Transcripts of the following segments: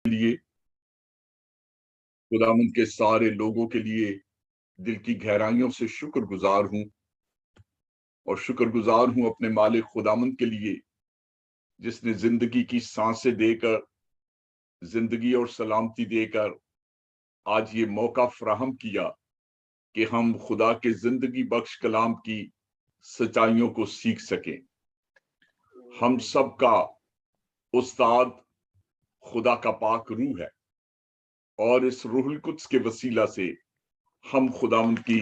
लिए खुदावंद के सारे लोगों के लिए दिल की गहराइयों से शुक्रगुजार हूं और शुक्रगुजार हूं अपने मालिक खुदावंद के लिए जिसने जिंदगी की सांसें देकर, जिंदगी और सलामती देकर आज ये मौका फराहम किया कि हम खुदा के जिंदगी बख्श कलाम की सच्चाइयों को सीख सकें। हम सब का उस्ताद खुदा का पाक रूह है और इस रूहुल कुद्स के वसीला से हम खुदावंद की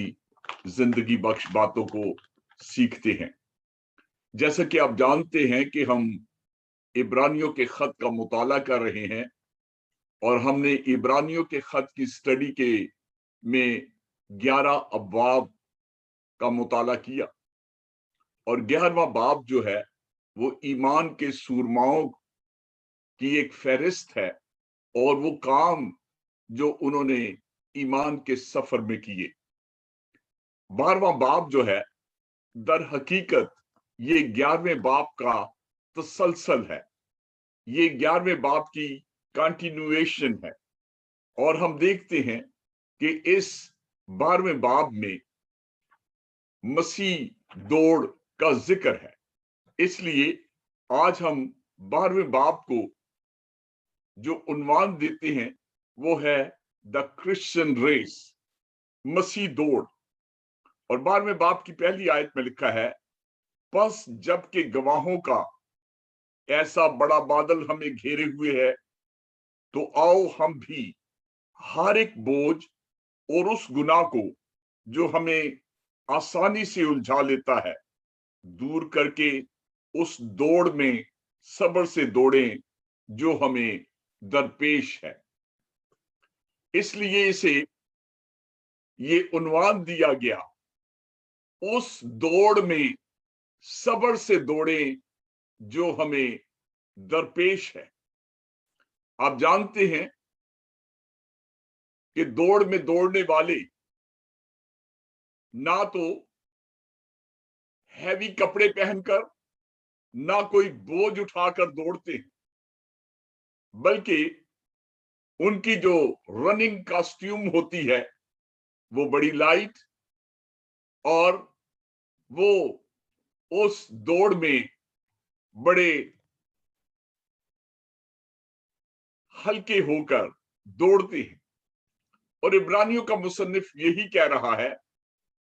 जिंदगी बख्श बातों को सीखते हैं। जैसा कि आप जानते हैं कि हम इब्रानियों के खत का मुताला कर रहे हैं और हमने इब्रानियों के खत की स्टडी के में 11 अबवाब का मुताला किया और 11वां बाब जो है वो ईमान के सूरमाओं की एक फहरिस्त है और वो काम जो उन्होंने ईमान के सफर में किए। 12वां बाब जो है दर हकीकत ये 11वें बाब का तसलसल है, ये 11वें बाब की कंटिन्यूएशन है और हम देखते हैं कि इस 12वें बाब में मसीह दौड़ का जिक्र है। इसलिए आज हम 12वें बाब को जो उन्वान देते हैं वो है द क्रिश्चियन रेस, मसीह दौड़। और 12वें बाब की पहली आयत में लिखा है, बस जबकि गवाहों का ऐसा बड़ा बादल हमें घेरे हुए है तो आओ हम भी हर एक बोझ और उस गुनाह को जो हमें आसानी से उलझा लेता है दूर करके उस दौड़ में सब्र से दौड़ें जो हमें दरपेश है। इसलिए इसे ये उन्वान दिया गया, उस दौड़ में सब्र से दौड़ें जो हमें दरपेश है। आप जानते हैं कि दौड़ में दौड़ने वाले ना तो हैवी कपड़े पहनकर ना कोई बोझ उठाकर दौड़ते हैं, बल्कि उनकी जो रनिंग कॉस्ट्यूम होती है वो बड़ी लाइट और वो उस दौड़ में बड़े हल्के होकर दौड़ते हैं। और इब्रानियों का मुसन्निफ यही कह रहा है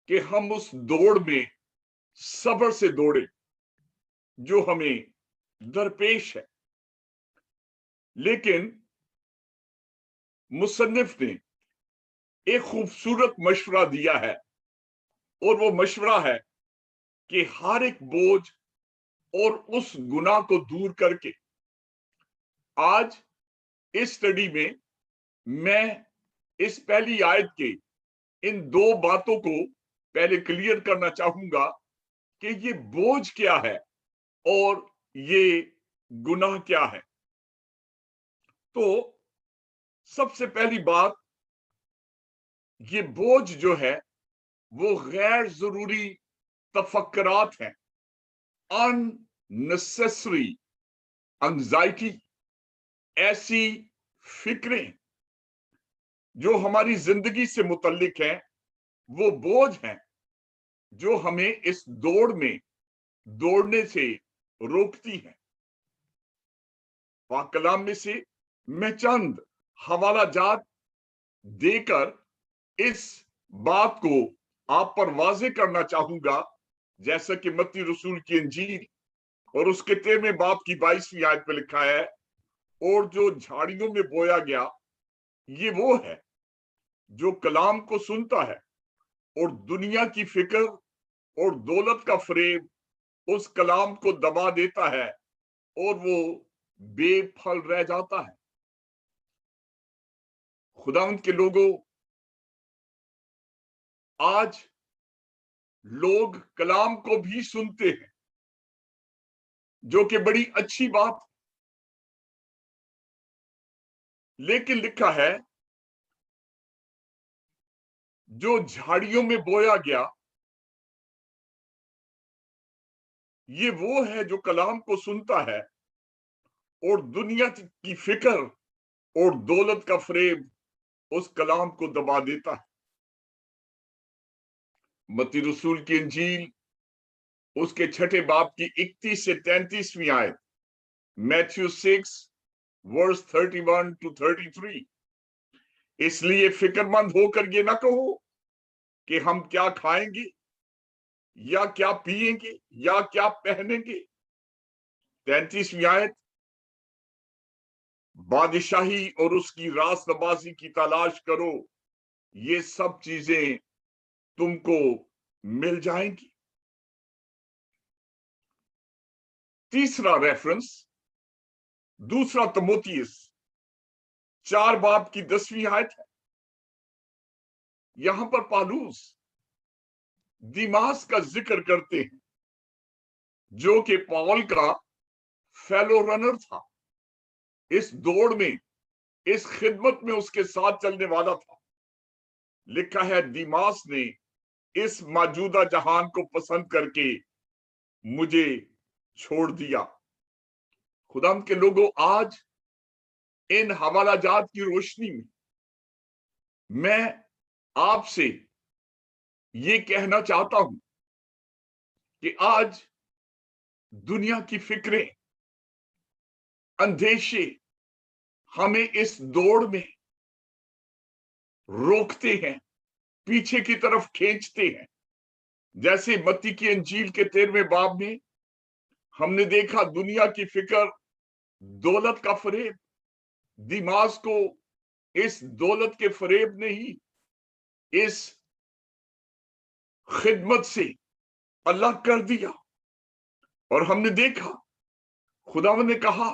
कि हम उस दौड़ में सब्र से दौड़े जो हमें दरपेश है। लेकिन मुसन्निफ ने एक खूबसूरत मशवरा दिया है और वो मशवरा है कि हर एक बोझ और उस गुनाह को दूर करके आज इस स्टडी में मैं इस पहली आयत के इन दो बातों को पहले क्लियर करना चाहूंगा कि ये बोझ क्या है और ये गुनाह क्या है। तो सबसे पहली बात, ये बोझ जो है वो गैर जरूरी तफक्करात हैं, अननेसेसरी एंजाइटी, ऐसी फिक्रें जो हमारी जिंदगी से मुतल्लिक हैं, वो बोझ हैं जो हमें इस दौड़ में दौड़ने से रोकती है। पाक कलाम में से मैं चंद हवाला जात देकर इस बात को आप पर वाजे करना चाहूंगा, जैसा कि मत्ती रसूल की इंजील और उसके 13वें बाब की 22वीं आयत में लिखा है, और जो झाड़ियों में बोया गया ये वो है जो कलाम को सुनता है और दुनिया की फिक्र और दौलत का फरेब उस कलाम को दबा देता है और वो बेफल रह जाता है। खुदावंद के लोगों, आज लोग कलाम को भी सुनते हैं जो कि बड़ी अच्छी बात, लेकिन लिखा है जो झाड़ियों में बोया गया ये वो है जो कलाम को सुनता है और दुनिया की फिक्र اور دولت کا فریب اس کلام کو دبا دیتا ہے۔ متی رسول کی انجیل اس کے 6 باب کی 31 سے 33ویں آیت، میتھیو 6 ورس 31 to 33۔ اس لیے فکر مند ہو کر یہ نہ کہو کہ ہم کیا کھائیں گے یا کیا پیئیں گے یا کیا پہنیں گے۔ 33ویں آیت، بادشاہی اور اس کی راست نبازی کی تلاش کرو، یہ سب چیزیں تم کو مل جائیں گی۔ تیسرا ریفرنس دوسرا تموتھیوس 4 باب کی 10ویں آیت ہے۔ یہاں پر پالوس دیماس کا ذکر کرتے ہیں جو کہ پال کا فیلو رنر تھا، اس دوڑ میں، اس خدمت میں اس کے ساتھ چلنے والا تھا۔ لکھا ہے دیماس نے اس موجودہ جہان کو پسند کر کے مجھے چھوڑ دیا۔ خدا کے لوگوں، آج ان حوالہ جات کی روشنی میں آپ سے یہ کہنا چاہتا ہوں کہ آج دنیا کی فکریں، اندیشے ہمیں اس دوڑ میں روکتے ہیں، پیچھے کی طرف کھینچتے ہیں۔ جیسے متی کی انجیل کے 13ویں باب میں ہم نے دیکھا، دنیا کی فکر، دولت کا فریب دیماس کو اس دولت کے فریب نے ہی اس خدمت سے الگ کر دیا۔ اور ہم نے دیکھا خداوند نے کہا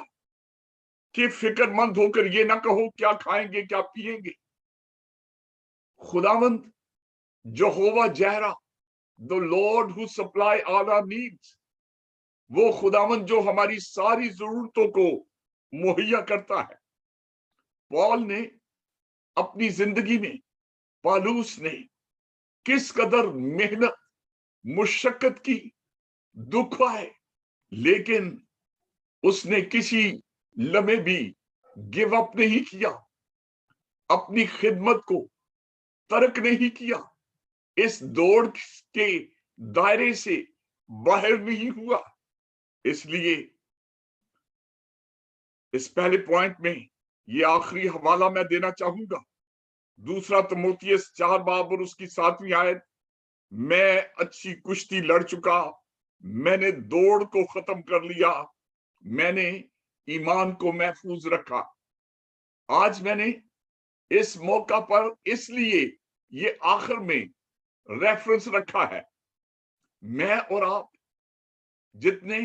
کہ فکر مند ہو کر یہ نہ کہو کیا کھائیں گے کیا پیئیں گے۔ خداوند یہوہ جیرہ، the Lord who supply all our needs، وہ خداوند جو ہماری ساری ضرورتوں کو مہیا کرتا ہے۔ پال نے اپنی زندگی میں، پالوس نے کس قدر محنت مشقت کی، دکھ آئے، لیکن اس نے کسی لمحے بھی گیو اپ نہیں کیا، اپنی خدمت کو ترک نہیں کیا، اس دوڑ کے دائرے سے باہر نہیں ہوا۔ اس لیے اس پہلے پوائنٹ میں یہ آخری حوالہ میں دینا چاہوں گا، دوسرا تموتھیوس 4 باب اور اس کی 7ویں آیت، میں اچھی کشتی لڑ چکا، میں نے دوڑ کو ختم کر لیا، میں نے ایمان کو محفوظ رکھا۔ آج میں نے اس موقع پر اس لیے یہ آخر میں ریفرنس رکھا ہے، میں اور آپ جتنے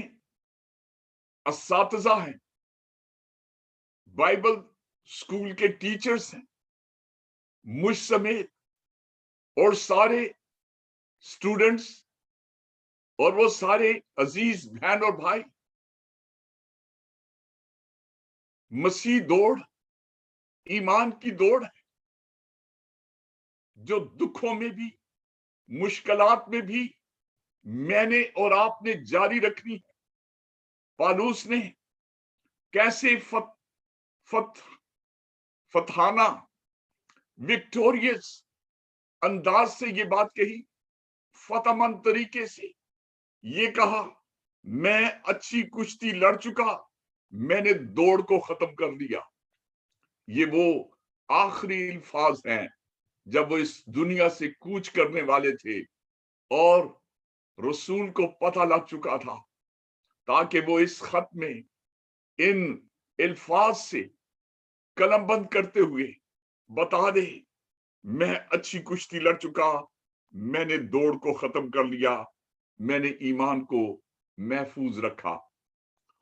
اساتذہ ہیں، بائبل اسکول کے ٹیچرز ہیں، مجھ سمیت اور سارے اسٹوڈنٹس اور وہ سارے عزیز بہن اور بھائی، مسیح دوڑ ایمان کی دوڑ ہے جو دکھوں میں بھی، مشکلات میں بھی میں نے اور آپ نے جاری رکھنی ہے۔ پالوس نے کیسے فتحانہ وکٹوریس انداز سے یہ بات کہی، فتح مند طریقے سے یہ کہا، میں اچھی کشتی لڑ چکا، میں نے دوڑ کو ختم کر لیا۔ یہ وہ آخری الفاظ ہیں جب وہ اس دنیا سے کوچ کرنے والے تھے اور رسول کو پتہ لگ چکا تھا، تاکہ وہ اس خط میں ان الفاظ سے قلم بند کرتے ہوئے بتا دے، میں اچھی کشتی لڑ چکا، میں نے دوڑ کو ختم کر لیا، میں نے ایمان کو محفوظ رکھا۔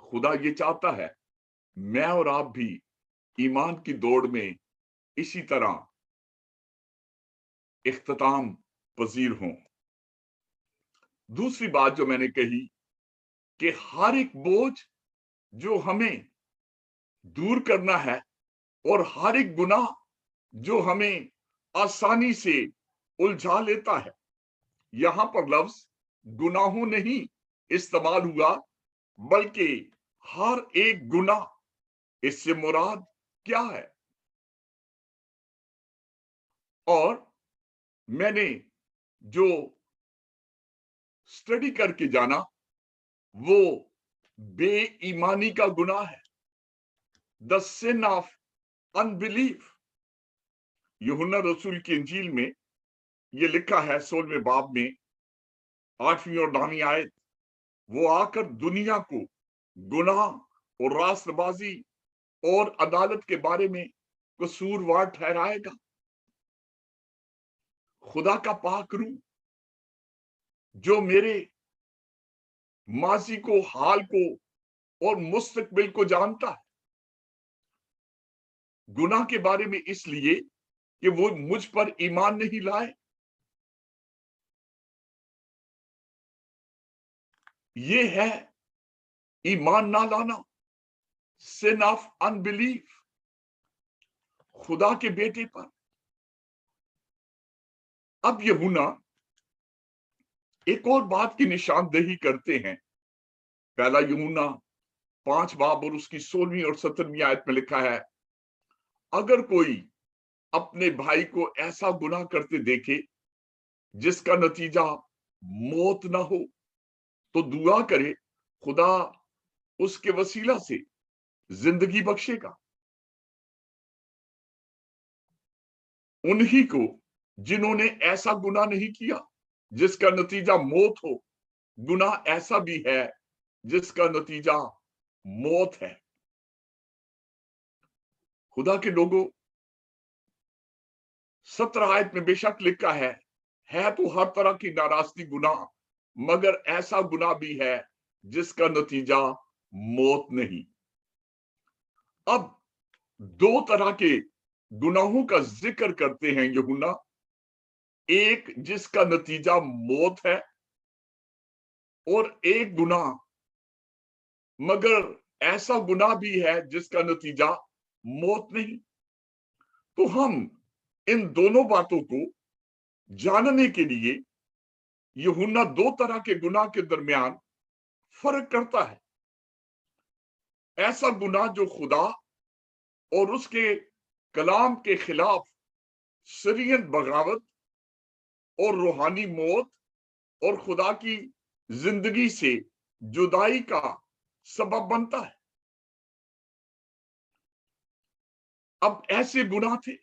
خدا یہ چاہتا ہے میں اور آپ بھی ایمان کی دوڑ میں اسی طرح اختتام پذیر ہوں۔ دوسری بات جو میں نے کہی کہ ہر ایک بوجھ جو ہمیں دور کرنا ہے اور ہر ایک گناہ جو ہمیں آسانی سے الجھا لیتا ہے، یہاں پر لفظ گناہوں نہیں استعمال ہوا، بلکہ ہر ایک گناہ۔ اس سے مراد کیا ہے؟ اور میں نے جو اسٹڈی کر کے جانا وہ بے ایمانی کا گناہ ہے، دا سن آف انبلیف۔ یوحنا رسول کی انجیل میں یہ لکھا ہے 16ویں باب میں 8ویں اور 9ویں آیت، وہ آ کر دنیا کو گناہ اور راست بازی اور عدالت کے بارے میں قصوروار ٹھہرائے گا۔ خدا کا پاک روح جو میرے ماضی کو، حال کو اور مستقبل کو جانتا ہے، گناہ کے بارے میں اس لیے کہ وہ مجھ پر ایمان نہیں لائے۔ یہ ہے ایمان نہ لانا، sin of unbelief، خدا کے بیٹے پر۔ اب یوحنا ایک اور بات کی نشاندہی کرتے ہیں۔ پہلا یوحنا 5 باب اور اس کی 16ویں اور 17ویں آیت میں لکھا ہے، اگر کوئی اپنے بھائی کو ایسا گناہ کرتے دیکھے جس کا نتیجہ موت نہ ہو تو دعا کرے، خدا اس کے وسیلہ سے زندگی بخشے گا۔ انہی کو جنہوں نے ایسا گناہ نہیں کیا جس کا نتیجہ موت ہو، گناہ ایسا بھی ہے جس کا نتیجہ موت ہے۔ خدا کے لوگوں، 17 آیت میں بے شک لکھا ہے تو ہر طرح کی ناراضگی گناہ، مگر ایسا گناہ بھی ہے جس کا نتیجہ موت نہیں۔ اب دو طرح کے گناہوں کا ذکر کرتے ہیں یوحنا، ایک جس کا نتیجہ موت ہے، اور ایک گناہ مگر ایسا گناہ بھی ہے جس کا نتیجہ موت نہیں۔ تو ہم ان دونوں باتوں کو جاننے کے لیے یوحنا دو طرح کے گناہ کے درمیان فرق کرتا ہے۔ ایسا گناہ جو خدا اور اس کے کلام کے خلاف سرین بغاوت اور روحانی موت اور خدا کی زندگی سے جدائی کا سبب بنتا ہے۔ اب ایسے گناہ تھے،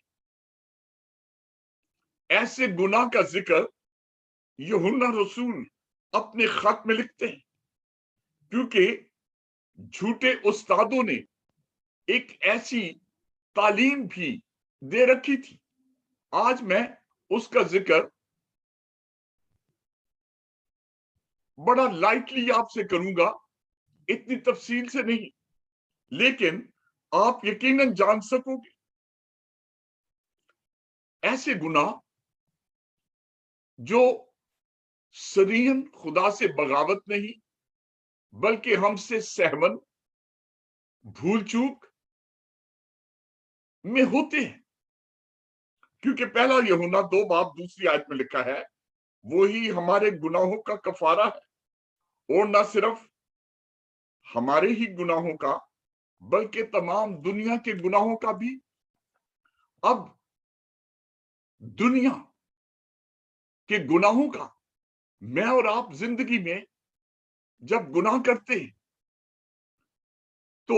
ایسے گناہ کا ذکر یوحنا رسول اپنے خط میں لکھتے ہیں، کیونکہ جھوٹے استادوں نے ایک ایسی تعلیم بھی دے رکھی تھی۔ آج میں اس کا ذکر بڑا لائٹلی آپ سے کروں گا، اتنی تفصیل سے نہیں، لیکن آپ یقیناً جان سکو گے۔ ایسے گناہ جو سرین خدا سے بغاوت نہیں بلکہ ہم سے سہمن، بھول چوک میں ہوتے ہیں، کیونکہ پہلا یوحنا 2 باب 2 آیت میں لکھا ہے، وہی ہمارے گناہوں کا کفارہ ہے، اور نہ صرف ہمارے ہی گناہوں کا بلکہ تمام دنیا کے گناہوں کا بھی۔ اب دنیا کے گناہوں کا میں اور آپ زندگی میں جب گناہ کرتے ہیں تو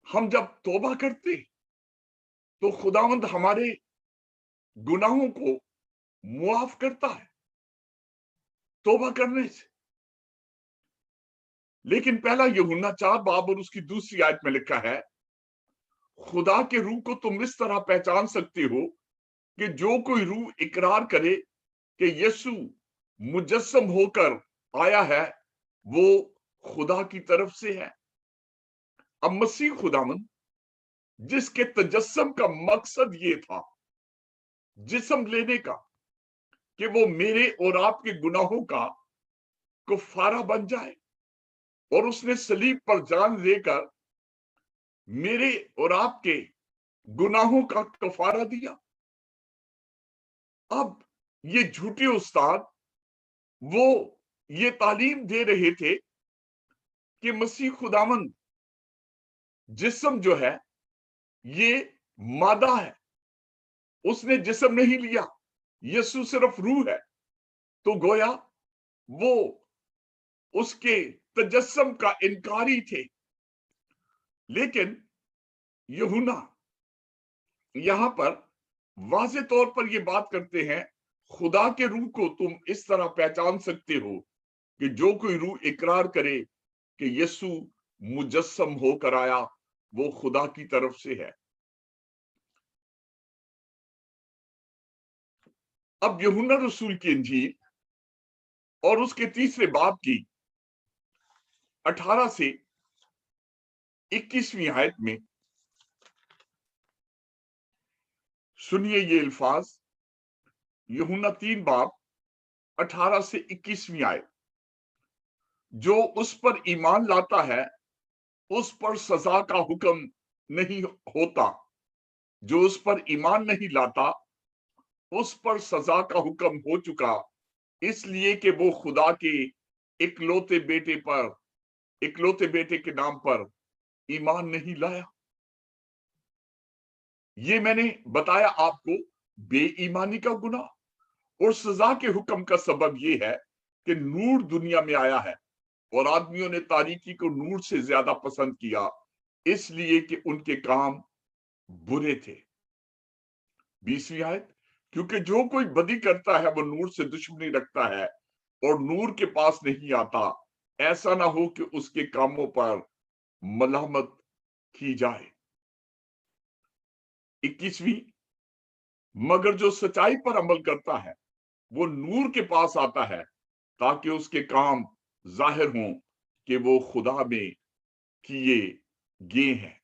ہم جب توبہ کرتے تو خداوند ہمارے گناہوں کو معاف کرتا ہے توبہ کرنے سے۔ لیکن پہلا یوحنا 4 باب اور اس کی 2 آیت میں لکھا ہے، خدا کے روح کو تم اس طرح پہچان سکتے ہو کہ جو کوئی روح اقرار کرے کہ یسوع مجسم ہو کر آیا ہے وہ خدا کی طرف سے ہے۔ اب مسیح خداوند جس کے تجسم کا مقصد یہ تھا جسم لینے کا کہ وہ میرے اور آپ کے گناہوں کا کفارہ بن جائے، اور اس نے صلیب پر جان دے کر میرے اور آپ کے گناہوں کا کفارہ دیا۔ اب یہ جھوٹے استاد وہ یہ تعلیم دے رہے تھے کہ مسیح خداوند جسم جو ہے یہ مادہ ہے، उसने जिस्म नहीं लिया, यीशु सिर्फ रूह है, तो गोया वो उसके तजस्सुम का इनकारी थे। लेकिन यूहन्ना यहां पर वाज़े तौर पर ये बात करते हैं, खुदा के रूह को तुम इस तरह पहचान सकते हो कि जो कोई रूह इकरार करे कि यीशु मुजस्सम होकर आया, वो खुदा की तरफ से है। अब यूहन्ना रसूल की इंजील और उसके 3 बाब की 18 से 21वीं आयत में सुनिए ये अल्फाज। यूहन्ना 3 बाब 18 से 21वीं आयत। जो उस पर ईमान लाता है उस पर सजा का हुक्म नहीं होता, जो उस पर ईमान नहीं लाता उस पर सजा का हुक्म हो चुका, इसलिए कि वो खुदा के इकलौते बेटे के नाम पर ईमान नहीं लाया। ये मैंने बताया आपको बेईमानी का गुनाह और सजा के हुक्म का सबब ये है कि नूर दुनिया में आया है और आदमियों ने तारीकी को नूर से ज्यादा पसंद किया, इसलिए कि उनके काम बुरे थे। 20वीं आयत। क्योंकि जो कोई बदी करता है वो नूर से दुश्मनी रखता है और नूर के पास नहीं आता, ऐसा ना हो कि उसके कामों पर मलामत की जाए। 21वीं। मगर जो सच्चाई पर अमल करता है वो नूर के पास आता है ताकि उसके काम जाहिर हों कि वो खुदा में किए गए हैं।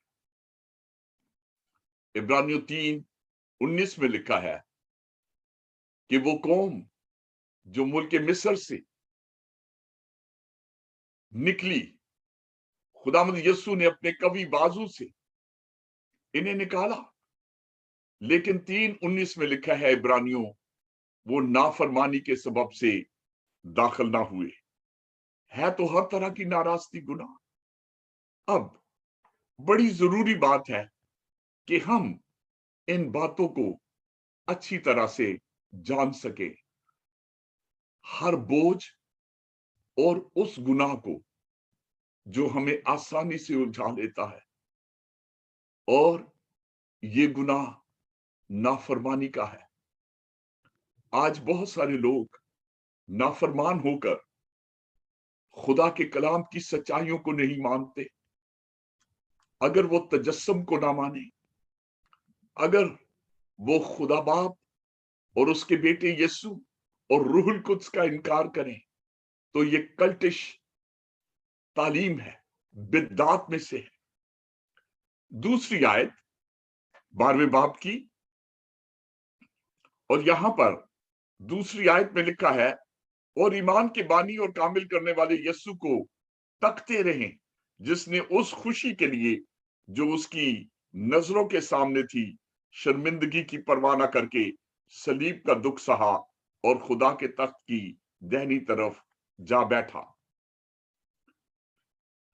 इब्रानियों 3:19 में लिखा है कि वो कौम जो मुल्क मिस्र से निकली, खुदावंद यीशु ने अपने कवी बाजू से इन्हें निकाला। लेकिन 3:19 में लिखा है इब्रानियों, वो नाफरमानी के सबब से दाखिल ना हुए। है तो हर तरह की नाराजगी गुनाह। अब बड़ी जरूरी बात है कि हम इन बातों को अच्छी तरह से जान सके। हर बोझ और उस गुनाह को जो हमें आसानी से उलझा लेता है, और ये गुनाह नाफरमानी का है। आज बहुत सारे लोग नाफरमान होकर खुदा के कलाम की सच्चाइयों को नहीं मानते। अगर वो तजस्सुम को ना माने, अगर वो खुदा बाप और उसके बेटे यीशु और रूहुल कुद्स का इनकार करें, तो ये कल्टिश तालीम है, बिदअत में से है। दूसरी आयत 12वें बाब की, और यहां पर दूसरी आयत में लिखा है, और ईमान के बानी और कामिल करने वाले यीशु को तकते रहें, जिसने उस खुशी के लिए जो उसकी नजरों के सामने थी शर्मिंदगी की परवाह न करके सलीब का दुख सहा और खुदा के तख्त की दाहिनी तरफ जा बैठा।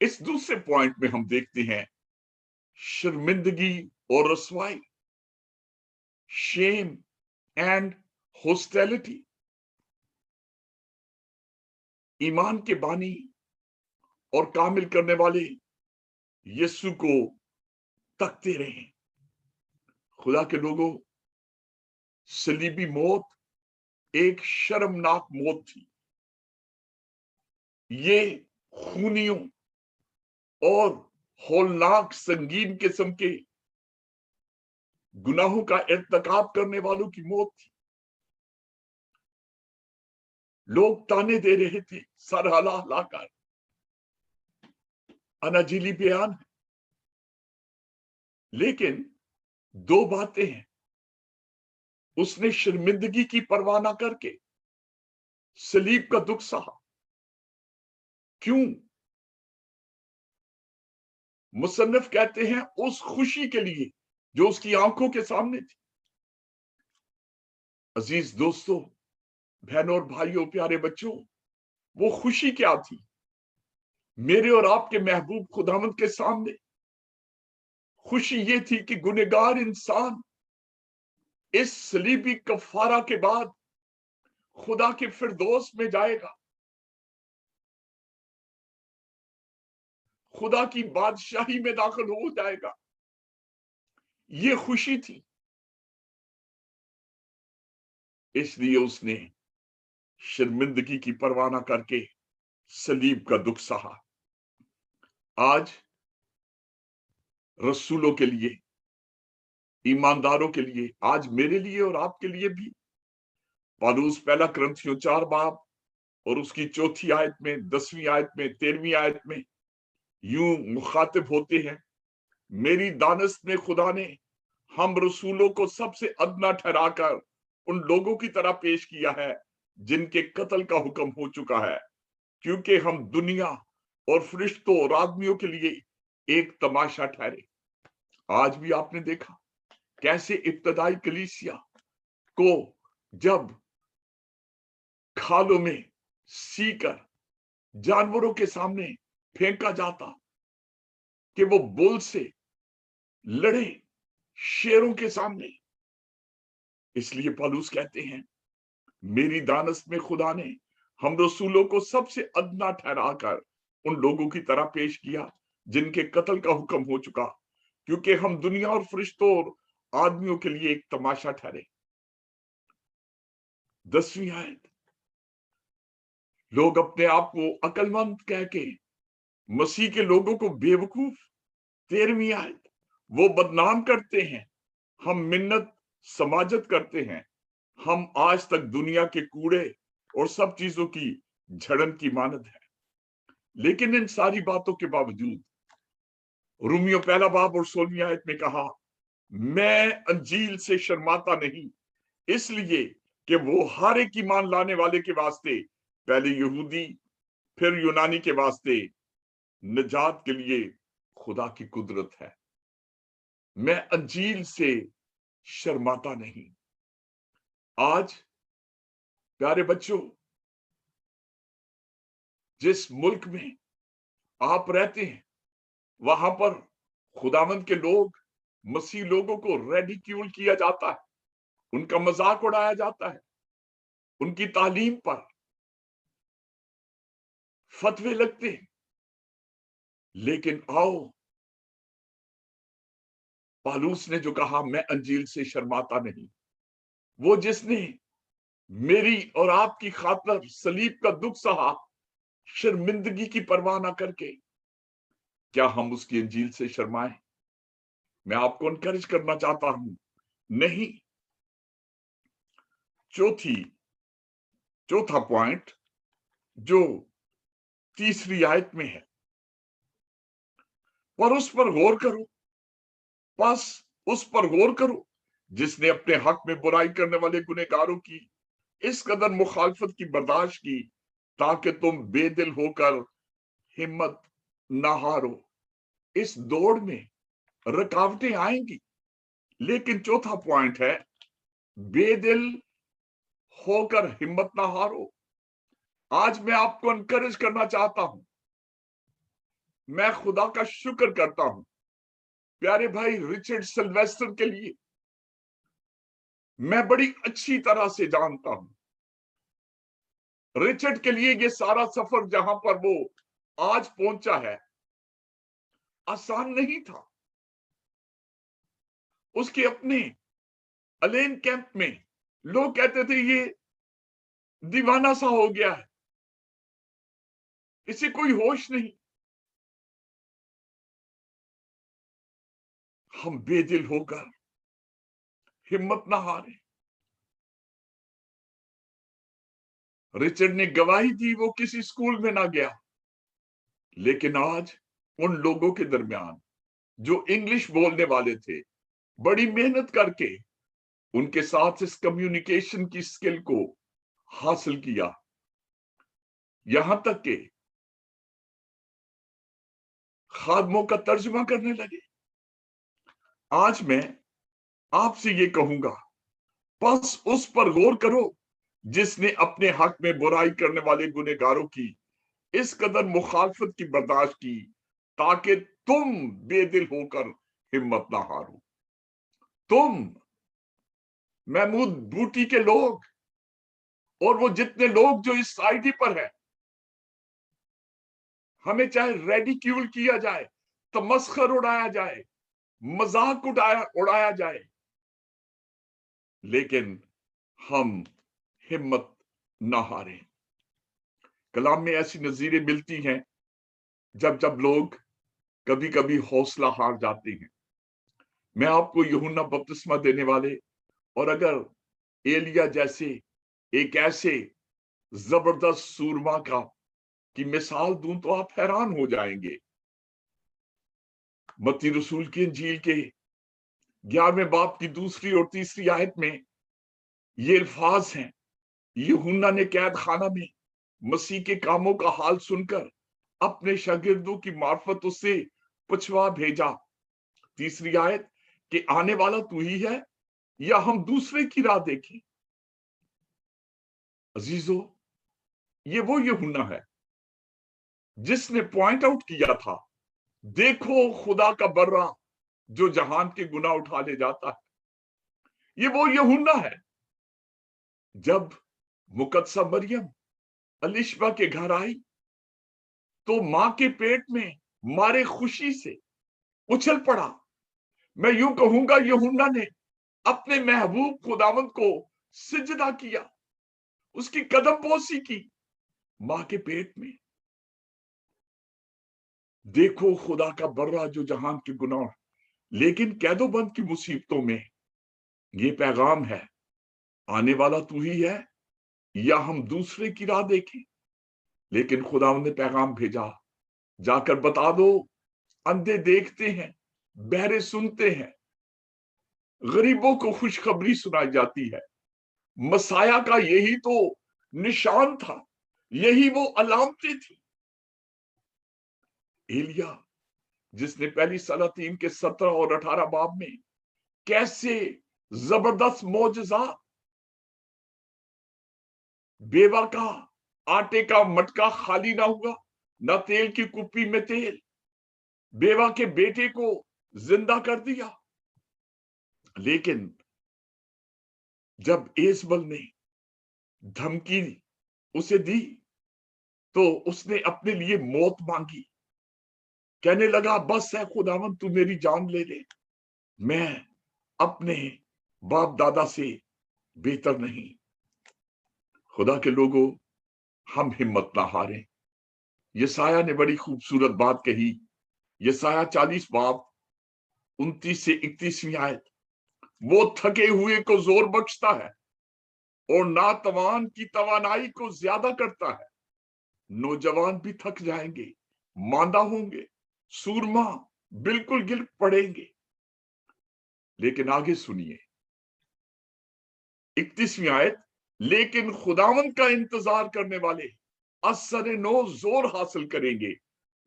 इस दूसरे पॉइंट में हम देखते हैं शर्मिंदगी और रसवाई, शेम एंड हॉस्टिलिटी। ईमान के बानी और कामिल करने वाले यीशु को तकते रहें। खुदा के लोगों, सलीबी मौत एक शर्मनाक मौत थी। ये खूनियों और हौलनाक संगीन किस्म के गुनाहों का इर्तिकाब करने वालों की मौत थी। लोग ताने दे रहे थे, सर हला हिलाकर, अनाजिली बयान है। लेकिन दो बातें हैं, उसने शर्मिंदगी की परवाह ना करके सलीब का दुख सहा। क्यों? मुसन्निफ कहते हैं उस खुशी के लिए जो उसकी आंखों के सामने थी। अजीज दोस्तों, बहनों और भाइयों, प्यारे बच्चों, वो खुशी क्या थी? मेरे और आपके महबूब खुदावंद के सामने खुशी ये थी कि गुनहगार इंसान इस सलीबी कफारा के बाद खुदा के फिरदौस में जाएगा, खुदा की बादशाही में दाखिल हो जाएगा। ये खुशी थी, इसलिए उसने शर्मिंदगी की परवाह न करके सलीब का दुख सहा। आज रसूलों के लिए, ईमानदारों के लिए, आज मेरे लिए और आपके लिए भी पौलुस पहला कुरिन्थियों 4 बाब और उसकी 4थी आयत में, 10वीं आयत में, 13वीं आयत में यूं मुखातिब होते हैं, मेरी दानस्त में खुदा ने हम रसूलों को सबसे अदना ठहराकर उन लोगों की तरह पेश किया है जिनके कत्ल का हुक्म हो चुका है, क्योंकि हम दुनिया और फरिश्तों और आदमियों के लिए एक तमाशा ठहरे। आज भी आपने देखा कैसे इब्तदाई कलीसिया को जब खालों में सीकर जानवरों के सामने फेंका जाता कि वो बुल से लड़े, शेरों के सामने। इसलिए पौलुस कहते हैं, मेरी दानस्त में खुदा ने हम रसूलों को सबसे अदना ठहराकर उन लोगों की तरह पेश किया जिनके कत्ल का हुक्म हो चुका, क्योंकि हम दुनिया और फरिश्तों और आदमियों के लिए एक तमाशा ठहरे। 10वीं आयत, लोग अपने आप को अक्लमंद कह के मसीह के लोगों को बेवकूफ। 13वीं आयत, वो बदनाम करते हैं, हम मिन्नत समाजत करते हैं, हम आज तक दुनिया के कूड़े और सब चीजों की झड़न की मानद है। लेकिन इन सारी बातों के बावजूद रोमियो पहला बाब और 16वीं आयत में कहा, मैं अंजील से शर्माता नहीं, इसलिए कि वो हर एक ईमान लाने वाले के वास्ते, पहले यहूदी फिर यूनानी के वास्ते निजात के लिए खुदा की कुदरत है। मैं अंजील से शर्माता नहीं। आज प्यारे बच्चों, जिस मुल्क में आप रहते हैं वहां पर खुदावंद के लोग, मसीह लोगों को रेडिक्यूल किया जाता है, उनका मजाक उड़ाया जाता है, उनकी तालीम पर फतवे लगते हैं। लेकिन आओ, पौलुस ने जो कहा, मैं अंजील से शर्माता नहीं, वो जिसने मेरी और आपकी खातिर सलीब का दुख सहा, शर्मिंदगी की परवाह ना करके, क्या हम उसकी अंजील से शर्माएं? मैं आपको एनकरेज करना चाहता हूं, नहीं। चौथा पॉइंट जो 3री आयत में है, पर उस पर गौर करो, बस उस पर गौर करो जिसने अपने हक में बुराई करने वाले गुनहगारों की इस कदर मुखालफत की बर्दाश्त की, ताकि तुम बेदिल होकर हिम्मत ना हारो। इस दौड़ में रुकावटें आएंगी, लेकिन चौथा पॉइंट है, बेदिल होकर हिम्मत ना हारो। आज मैं आपको एनकरेज करना चाहता हूं, मैं खुदा का शुक्र करता हूं प्यारे भाई रिचर्ड सिल्वेस्टर के लिए। मैं बड़ी अच्छी तरह से जानता हूं रिचर्ड के लिए ये सारा सफर जहां पर वो आज पहुंचा है, आसान नहीं था। उसके अपने अलेन कैंप में लोग कहते थे, ये दीवाना सा हो गया है, इसे कोई होश नहीं। हम बेदिल होकर हिम्मत ना हारे। रिचर्ड ने गवाही दी, वो किसी स्कूल में ना गया, लेकिन आज उन लोगों के दरमियान जो इंग्लिश बोलने वाले थे, बड़ी मेहनत करके उनके साथ इस कम्युनिकेशन की स्किल को हासिल किया, यहां तक कि खादमों का तर्जुमा करने लगे। आज मैं आपसे ये कहूंगा, बस उस पर गौर करो जिसने अपने हक में बुराई करने वाले गुनहगारों की इस कदर मुखालफत की बर्दाश्त की, ताकि तुम बेदिल होकर हिम्मत ना हारो। तुम महमूद बूटी के लोग और वो जितने लोग जो इस आईडी पर है, हमें चाहे रेडिक्यूल किया जाए, तमस्खर उड़ाया जाए, मजाक उड़ाया जाए, लेकिन हम हिम्मत ना हारें। कलाम में ऐसी नजीरें मिलती हैं जब जब लोग कभी कभी हौसला हार जाते हैं। मैं आपको यूहन्ना बपतिस्मा देने वाले और अगर एलिया जैसे एक ऐसे जबरदस्त सूरमा का की मिसाल दूं तो आप हैरान हो जाएंगे। मत्ती रसूल की इंजील के 11वें बाब की 2 और 3 आयत में ये अल्फाज हैं, यूहन्ना ने कैद खाना में मसीह के कामों का हाल सुनकर अपने शागिर्दों की मार्फत उससे पूछवा भेजा। 3 आयत कि आने वाला तू ही है या हम दूसरे की राह देखें। अजीजों, ये वो यूहन्ना है जिसने पॉइंट आउट किया था, देखो खुदा का बर्रा जो जहान के गुनाह उठा ले जाता है। ये वो यूहन्ना है जब मुकद्दसा मरियम अलिशबा के घर आई तो मां के पेट में मारे खुशी से उछल पड़ा। मैं यूं कहूंगा यूहन्ना ने अपने महबूब खुदावंद को सिजदा किया, उसकी कदम बोसी की मां के पेट में। देखो खुदा का बर्रा जो जहान के गुनाह, लेकिन कैदोबंद की मुसीबतों में ये पैगाम है, आने वाला तू ही है या हम दूसरे की राह देखें। लेकिन खुदावंद ने पैगाम भेजा, जाकर बता दो, अंधे देखते हैं, बहरे सुनते हैं, गरीबों को खुशखबरी सुनाई जाती है। मसाया का यही तो निशान था, यही वो अलामतें थी। एलिया जिसने पहली सलातीन के 17 और 18 बाब में कैसे जबरदस्त मौजज़ा, बेवा का आटे का मटका खाली ना हुआ, ना तेल की कुप्पी में तेल, बेवा के बेटे को जिंदा कर दिया। लेकिन जब एसबल ने धमकी उसे दी तो उसने अपने लिए मौत मांगी, कहने लगा बस है खुदावंद तू मेरी जान ले ले, मैं अपने बाप दादा से बेहतर नहीं। खुदा के लोगों, हम हिम्मत ना हारें। यसाया ने बड़ी खूबसूरत बात कही। यसाया 40 बाब 29 से 31वीं आयत, वो थके हुए को जोर बख्शता है और नातवान की तवानाई को ज्यादा करता है। नौजवान भी थक जाएंगे, मांदा होंगे, सूरमा बिल्कुल गिर पड़ेंगे। लेकिन आगे सुनिए 31वीं आयत, लेकिन खुदावन का इंतजार करने वाले असरे नो जोर हासिल करेंगे,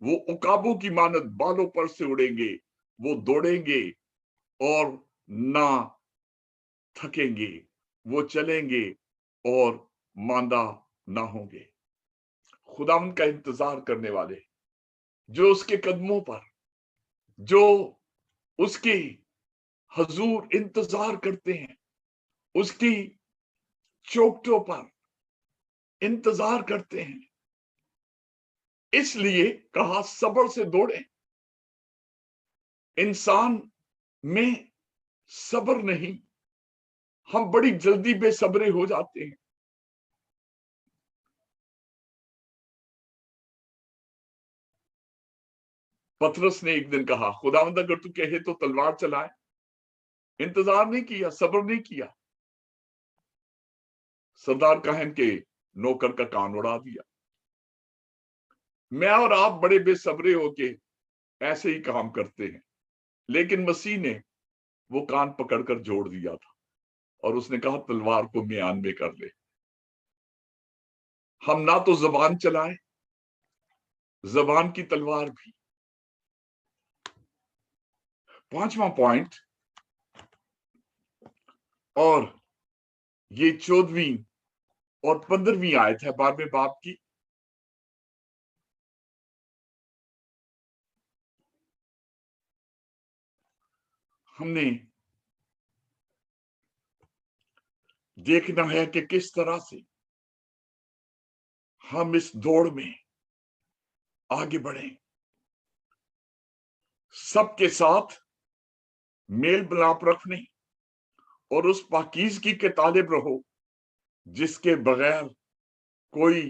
वो उकाबों की मानद बालों पर से उड़ेंगे, वो दौड़ेंगे और ना थकेंगे, वो चलेंगे और मांदा ना होंगे। खुदावन का इंतजार करने वाले जो उसके कदमों पर, जो उसकी हजूर इंतजार करते हैं, उसकी चौखटों पर इंतजार करते हैं, इसलिए कहा सब्र से दौड़े। इंसान में सब्र नहीं, हम बड़ी जल्दी बेसब्रे हो जाते हैं। पतरस ने एक दिन कहा, खुदावंद अगर तू कहे तो तलवार चलाए। इंतजार नहीं किया, सब्र नहीं किया, सरदार काहन के नौकर का कान उड़ा दिया। मैं और आप बड़े बेसब्रे होके ऐसे ही काम करते हैं, लेकिन मसीह ने वो कान पकड़कर जोड़ दिया था और उसने कहा तलवार को म्यान में कर ले। हम ना तो जबान चलाए, जबान की तलवार भी। 5वां पॉइंट, और ये 14वीं और 15वीं आयत है 12वें बाब की। हमने देखना है कि किस तरह से हम इस दौड़ में आगे बढ़ें, सबके साथ मेल मिलाप रखने और उस पाकीज़गी के तालिब रहो जिसके बगैर कोई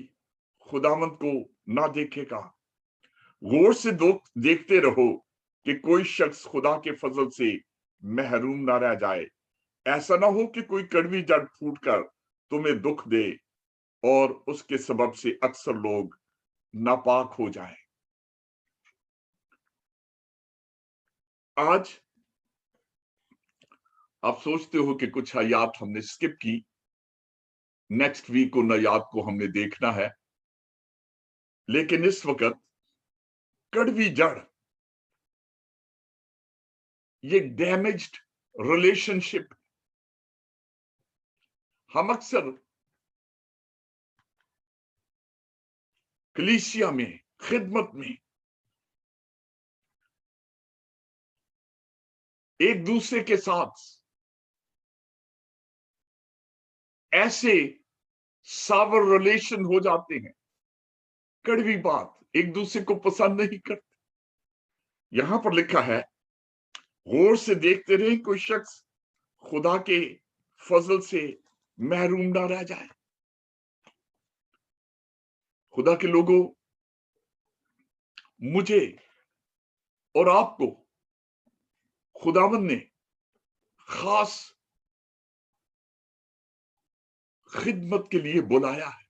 खुदावंद को ना देखेगा। गौर से देखते रहो कि कोई शख्स खुदा के फजल से महरूम ना रह जाए। ऐसा ना हो कि कोई कड़वी जड़ फूट कर तुम्हें दुख दे और उसके सबब से अक्सर लोग नापाक हो जाएं। आज आप सोचते हो कि कुछ आयात हमने स्किप की, नेक्स्ट वीक उन आयात को हमने देखना है, लेकिन इस वक्त कड़वी जड़, ये डैमेज्ड रिलेशनशिप, हम अक्सर कलीसिया में, खिदमत में एक दूसरे के साथ ऐसे सावर रिलेशन हो जाते हैं, कड़वी बात, एक दूसरे को पसंद नहीं करते। यहां पर लिखा है, गौर से देखते रहे कोई शख्स खुदा के फजल से महरूम ना रह जाए। खुदा के लोगों, मुझे और आपको खुदावंद ने खास खिदमत के लिए बुलाया है।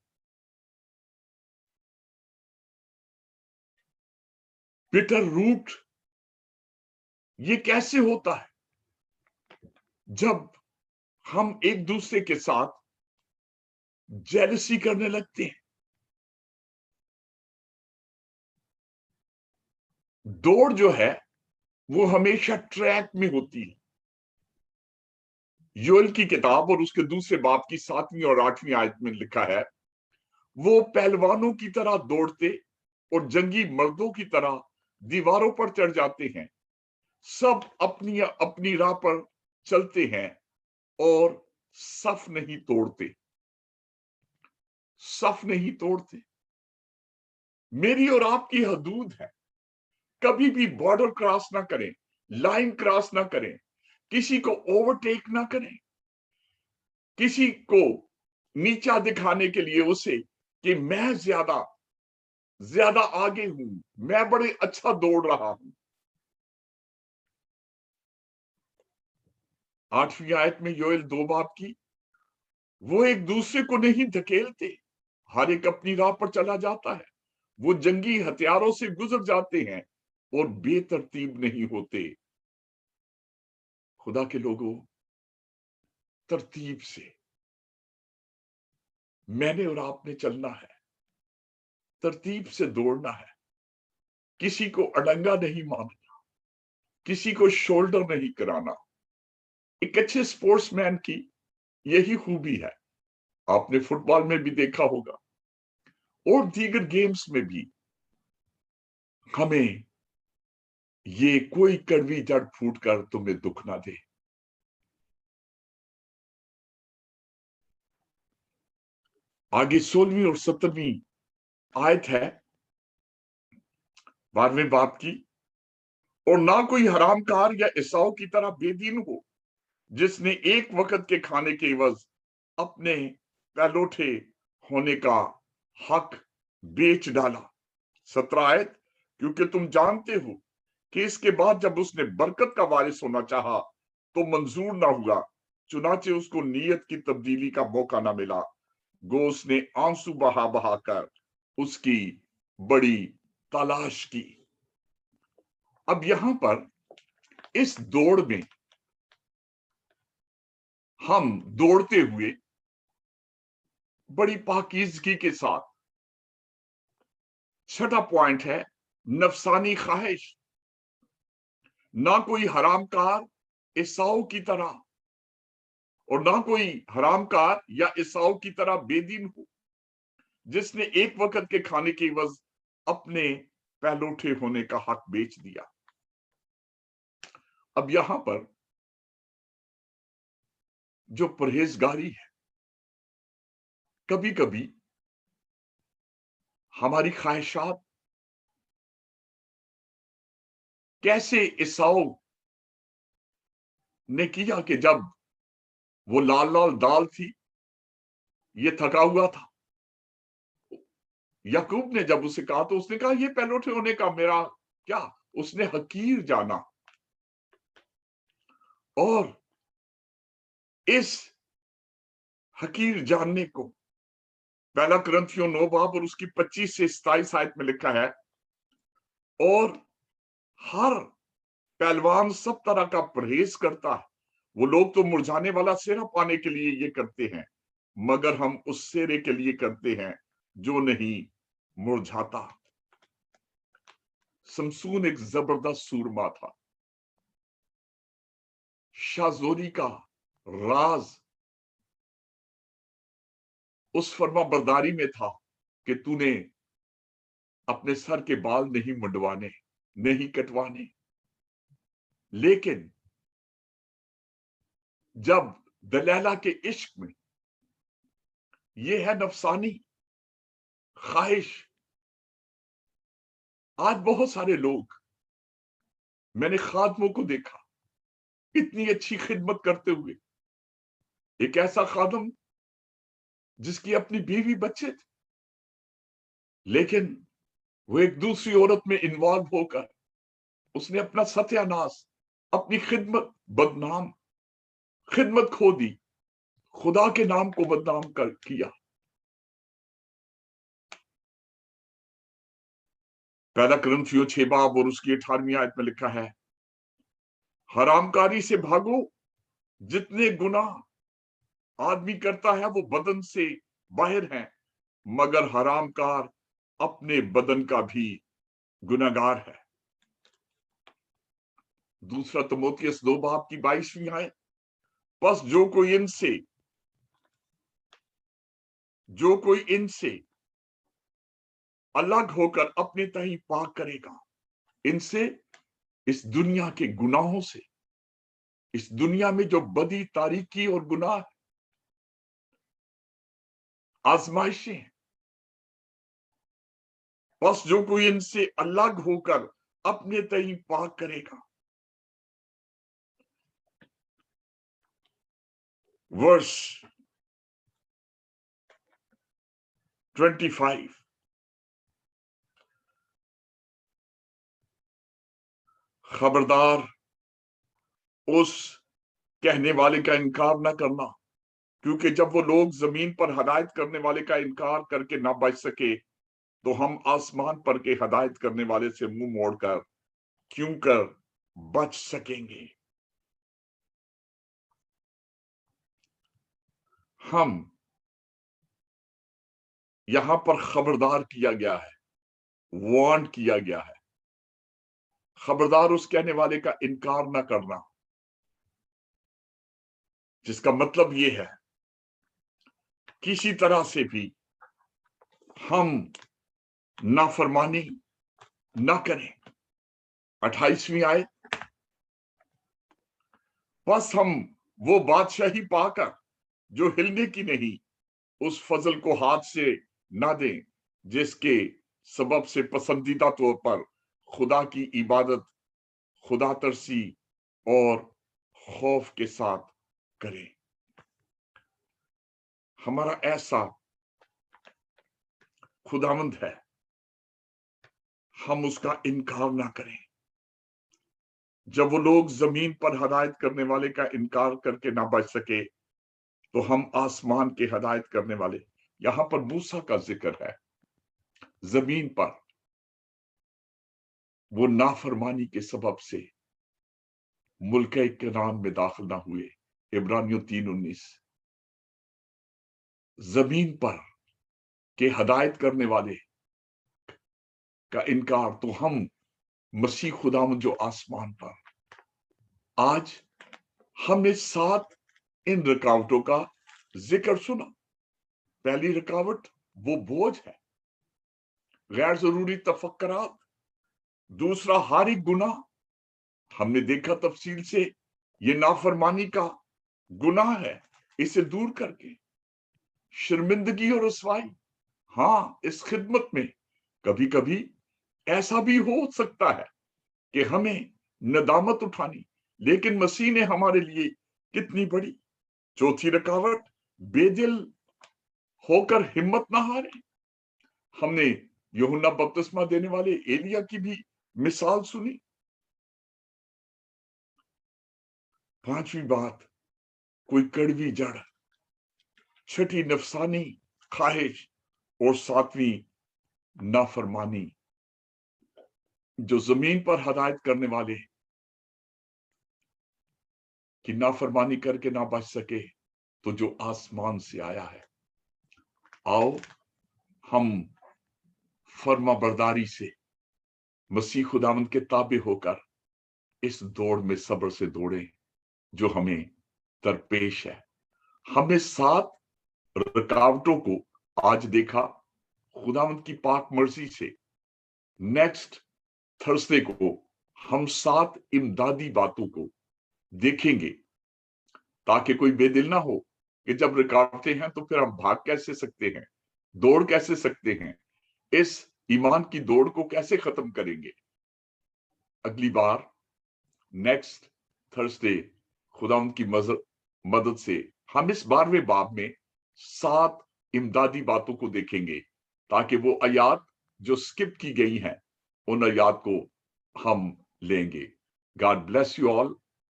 बिटर रूट ये कैसे होता है? जब हम एक दूसरे के साथ जेलसी करने लगते हैं। दौड़ जो है वो हमेशा ट्रैक में होती है। योएल की किताब और उसके दूसरे बाब की 7वीं और 8वीं आयत में लिखा है, वो पहलवानों की तरह दौड़ते और जंगी मर्दों की तरह दीवारों पर चढ़ जाते हैं। सब अपनी अपनी राह पर चलते हैं और सफ नहीं तोड़ते। सफ नहीं तोड़ते। मेरी और आपकी हदूद है, कभी भी बॉर्डर क्रॉस ना करें, लाइन क्रॉस ना करें, किसी को ओवरटेक ना करें, किसी को नीचा दिखाने के लिए उसे कि मैं ज्यादा आगे हूं, मैं बड़े अच्छा दौड़ रहा हूं। 8वीं आयत में योएल 2 बाब की, वो एक दूसरे को नहीं धकेलते, हर एक अपनी राह पर चला जाता है। वो जंगी हथियारों से गुजर जाते हैं और बेतरतीब नहीं होते। खुदा के लोगों, तरतीब से मैंने और आपने चलना है, तरतीब से दौड़ना है, किसी को अड़ंगा नहीं मानना, किसी को शोल्डर नहीं कराना। एक अच्छे स्पोर्ट्समैन की यही खूबी है। आपने फुटबॉल में भी देखा होगा और दीगर गेम्स में भी, हमें ये कोई कड़वी जड़ फूट कर तुम्हें दुख ना दे। आगे 16वीं और 17वीं आयत है 12वें बाब की, और ना कोई हरामकार या ईसाऊ की तरह बेदीन हो, जिसने एक वक्त के खाने के एवज अपने पहलौठे होने का हक बेच डाला। 17 आयत, क्योंकि तुम जानते हो कि इसके बाद जब उसने बरकत का वारिस होना चाहा तो मंजूर ना हुआ, चुनाचे उसको नीयत की तब्दीली का मौका ना मिला। गो उसने आंसू बहा बहा कर उसकी बड़ी तलाश की। अब यहां पर इस दौड़ में हम दौड़ते हुए बड़ी पाकीज़गी के साथ, छठा पॉइंट है नफसानी ख्वाहिश, ना कोई हरामकार ईसाऊ की तरह, और ना कोई हरामकार या ईसाऊ की तरह बेदीन हो, जिसने एक वक्त के खाने के एवज अपने पहलौठे होने का हक बेच दिया। अब यहां पर जो परहेजगारी है, کبھی کبھی ہماری خواہشات کیسے عیساؤ نے کیا کہ جب وہ لال لال دال تھی، یہ تھکا ہوا تھا، یعقوب نے جب اسے کہا تو اس نے کہا یہ پہلوٹے ہونے کا میرا کیا، اس نے حقیر جانا، اور اس حقیر جاننے کو پہلا کرنتھیوں 9 باب اور اس کی 25 سے 27 آیت میں لکھا ہے، اور ہر پہلوان سب طرح کا پرہیز کرتا ہے، وہ لوگ تو مرجھانے والا سیرا پانے کے لیے یہ کرتے ہیں، مگر ہم اس سیرے کے لیے کرتے ہیں جو نہیں مرجھاتا۔ سمسون ایک زبردست سورما تھا، شاہ زوری کا راز اس فرما برداری میں تھا کہ تو نے اپنے سر کے بال نہیں منڈوانے، نہیں کٹوانے، لیکن جب دلیلہ کے عشق میں یہ ہے نفسانی خواہش، آج بہت سارے لوگ، میں نے خادموں کو دیکھا اتنی اچھی خدمت کرتے ہوئے، ایک ایسا خادم جس کی اپنی بیوی بچے تھے، لیکن وہ ایک دوسری عورت میں انوالو ہو کر اس نے اپنا ستیہ ناش، اپنی خدمت بدنام، خدمت کھو دی، خدا کے نام کو بدنام کیا۔ پہلا کرنتھیوں 6 باب اور اس کی 18ویں آیت میں لکھا ہے، حرام کاری سے بھاگو، جتنے گناہ آدمی کرتا ہے وہ بدن سے باہر ہیں، مگر حرام کار اپنے بدن کا بھی گناہگار ہے۔ دوسرا تموتھیوس 2 باب کی 22ویں آیت، بس جو کوئی ان سے الگ ہو کر اپنے تئیں پاک کرے گا، ان سے، اس دنیا کے گناہوں سے، اس دنیا میں جو بدی، تاریکی اور گناہ، آزمائشیں ہیں، بس جو کوئی ان سے الگ ہو کر اپنے تئیں پاک کرے گا۔ ورس 25، خبردار اس کہنے والے کا انکار نہ کرنا، کیونکہ جب وہ لوگ زمین پر ہدایت کرنے والے کا انکار کر کے نہ بچ سکے تو ہم آسمان پر کے ہدایت کرنے والے سے منہ موڑ کر کیوں کر بچ سکیں گے۔ ہم یہاں پر خبردار کیا گیا ہے، وارن کیا گیا ہے، خبردار اس کہنے والے کا انکار نہ کرنا، جس کا مطلب یہ ہے کسی طرح سے بھی ہم نافرمانی نہ کریں۔ 28ویں آیت، بس ہم وہ بادشاہی پا کر جو ہلنے کی نہیں، اس فضل کو ہاتھ سے نہ دیں جس کے سبب سے پسندیدہ طور پر خدا کی عبادت خدا ترسی اور خوف کے ساتھ کریں۔ ہمارا ایسا خداوند ہے، ہم اس کا انکار نہ کریں۔ جب وہ لوگ زمین پر ہدایت کرنے والے کا انکار کر کے نہ بچ سکے تو ہم آسمان کے ہدایت کرنے والے، یہاں پر موسیٰ کا ذکر ہے، زمین پر وہ نافرمانی کے سبب سے ملک کنعان میں داخل نہ ہوئے، عبرانیوں 3:19۔ زمین پر کے ہدایت کرنے والے کا انکار، تو ہم مسیح خداوند جو آسمان پر، آج ہم نے 7 ان رکاوٹوں کا ذکر سنا۔ پہلی رکاوٹ وہ بوجھ ہے، غیر ضروری تفکرات۔ دوسرا ہاری گناہ، ہم نے دیکھا تفصیل سے یہ نافرمانی کا گناہ ہے، اسے دور کر کے शर्मिंदगी और रुसवाई। हाँ, इस खिदमत में कभी कभी ऐसा भी हो सकता है कि हमें नदामत उठानी, लेकिन मसीह ने हमारे लिए कितनी बड़ी। चौथी रुकावट, बेदिल होकर हिम्मत ना हारे। हमने यूहन्ना बपतिस्मा देने वाले एलिया की भी मिसाल सुनी। पांचवी बात, कोई कड़वी जड़। छठी, नफसानी ख्वाहिश। और सातवीं, नाफरमानी। जो जमीन पर हदायत करने वाले कि नाफरमानी करके ना बच सके, तो जो आसमान से आया है। आओ हम फर्मा बरदारी से मसीह खुदावंद के ताबे होकर इस दौड़ में सब्र से दौड़े जो हमें दरपेश है। हमने 7 रुकावटों को आज देखा। खुदावंद की पाक मर्जी से नेक्स्ट थर्सडे को हम 7 इमदादी बातों को देखेंगे, ताकि कोई बेदिल ना हो कि जब रुकावटें हैं तो फिर हम भाग कैसे सकते हैं, दौड़ कैसे सकते हैं, इस ईमान की दौड़ को कैसे खत्म करेंगे। अगली बार नेक्स्ट थर्सडे खुदावंद की मदद से हम इस 12वें बाब में 7 इमदादी बातों को देखेंगे, ताकि वो आयात जो स्किप की गई हैं उन आयात को हम लेंगे। God bless you all.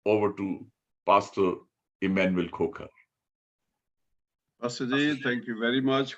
Over to pastor Emmanuel Khokhar. Pastor Ji, thank you very much.